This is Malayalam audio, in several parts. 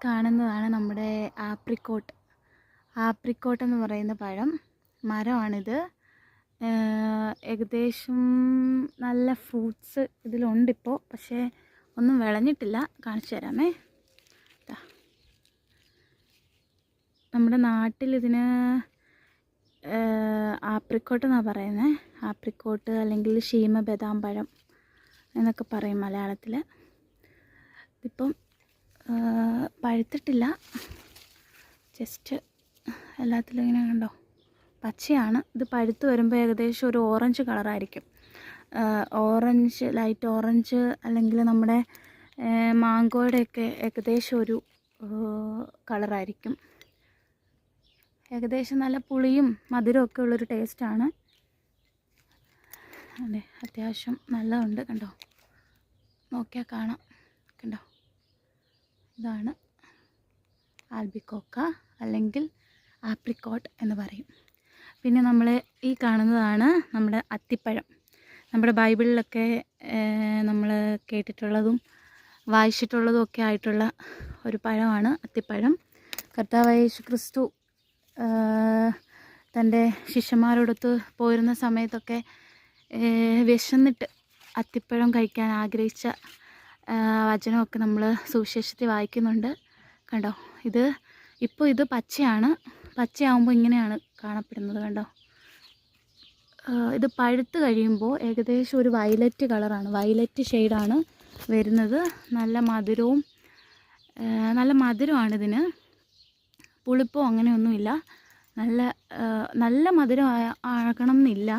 കാണുന്നതാണ് നമ്മുടെ ആപ്രിക്കോട്ട്. ആപ്രിക്കോട്ട് എന്ന് പറയുന്ന പഴം മരമാണിത്. ഏകദേശം നല്ല ഫ്രൂട്ട്സ് ഇതിലുണ്ടിപ്പോൾ, പക്ഷേ ഒന്നും വിളഞ്ഞിട്ടില്ല. കാണിച്ചു തരാമേ. നമ്മുടെ നാട്ടിലിതിന് ആപ്രിക്കോട്ട് എന്നാണ് പറയുന്നത്. ആപ്രിക്കോട്ട് അല്ലെങ്കിൽ ശീമബദാം പഴം എന്നൊക്കെ പറയും മലയാളത്തിൽ. ഇതിപ്പം പഴുത്തിട്ടില്ല, ജസ്റ്റ് എല്ലാത്തിലും ഇങ്ങനെ കണ്ടോ, പച്ചയാണ്. ഇത് പഴുത്ത് വരുമ്പോൾ ഏകദേശം ഒരു ഓറഞ്ച് കളറായിരിക്കും. ഓറഞ്ച്, ലൈറ്റ് ഓറഞ്ച്, അല്ലെങ്കിൽ നമ്മുടെ മാങ്കോയുടെയൊക്കെ ഏകദേശം ഒരു കളറായിരിക്കും. ഏകദേശം നല്ല പുളിയും മധുരമൊക്കെ ഉള്ളൊരു ടേസ്റ്റാണ്. അതെ, അത്യാവശ്യം നല്ലതുണ്ട്. കണ്ടോ, നോക്കിയാൽ കാണാം. കണ്ടോ, ഇതാണ് ആൽബിക്കോക്ക അല്ലെങ്കിൽ ആപ്രിക്കോട്ട് എന്ന് പറയും. പിന്നെ നമ്മൾ ഈ കാണുന്നതാണ് നമ്മുടെ അത്തിപ്പഴം. നമ്മുടെ ബൈബിളിലൊക്കെ നമ്മൾ കേട്ടിട്ടുള്ളതും വായിച്ചിട്ടുള്ളതും ഒക്കെ ആയിട്ടുള്ള ഒരു പഴമാണ് അത്തിപ്പഴം. കർത്താവായ യേശു ക്രിസ്തു തൻ്റെ ശിഷ്യന്മാരോടൊത്ത് പോരുന്ന സമയത്തൊക്കെ വിശന്നിട്ട് അത്തിപ്പഴം കഴിക്കാൻ ആഗ്രഹിച്ച വചനമൊക്കെ നമ്മൾ സുവിശേഷത്തിൽ വായിക്കുന്നുണ്ട്. കണ്ടോ, ഇത് പച്ചയാണ്. പച്ചയാകുമ്പോൾ ഇങ്ങനെയാണ് കാണപ്പെടുന്നത്. കണ്ടോ, ഇത് പഴുത്ത് കഴിയുമ്പോൾ ഏകദേശം ഒരു വയലറ്റ് കളറാണ്, വയലറ്റ് ഷെയ്ഡാണ് വരുന്നത്. നല്ല മധുരമാണിതിന്. പുളിപ്പോ അങ്ങനെയൊന്നുമില്ല. നല്ല മധുരം ആകണം എന്നില്ല,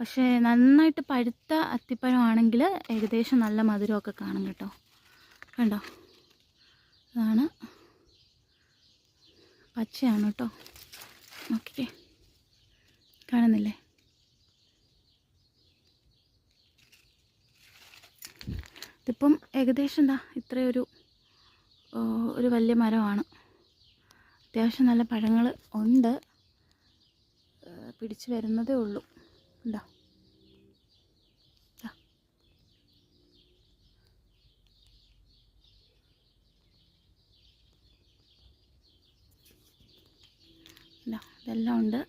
പക്ഷേ നന്നായിട്ട് പഴുത്ത അത്തിപ്പഴമാണെങ്കിൽ ഏകദേശം നല്ല മധുരമൊക്കെ കാണും കേട്ടോ. കണ്ടോ, അതാണ് പച്ചയാണ് കേട്ടോ. നോക്കിക്കേ, കാണുന്നില്ലേ? ഇതിപ്പം ഏകദേശം ഇത്രയൊരു വലിയ മരമാണ്. അത്യാവശ്യം നല്ല പഴങ്ങൾ ഉണ്ട്, പിടിച്ച് വരുന്നതേ ഉള്ളൂ. ഉണ്ടോ, ഇതെല്ലാം ഉണ്ട്.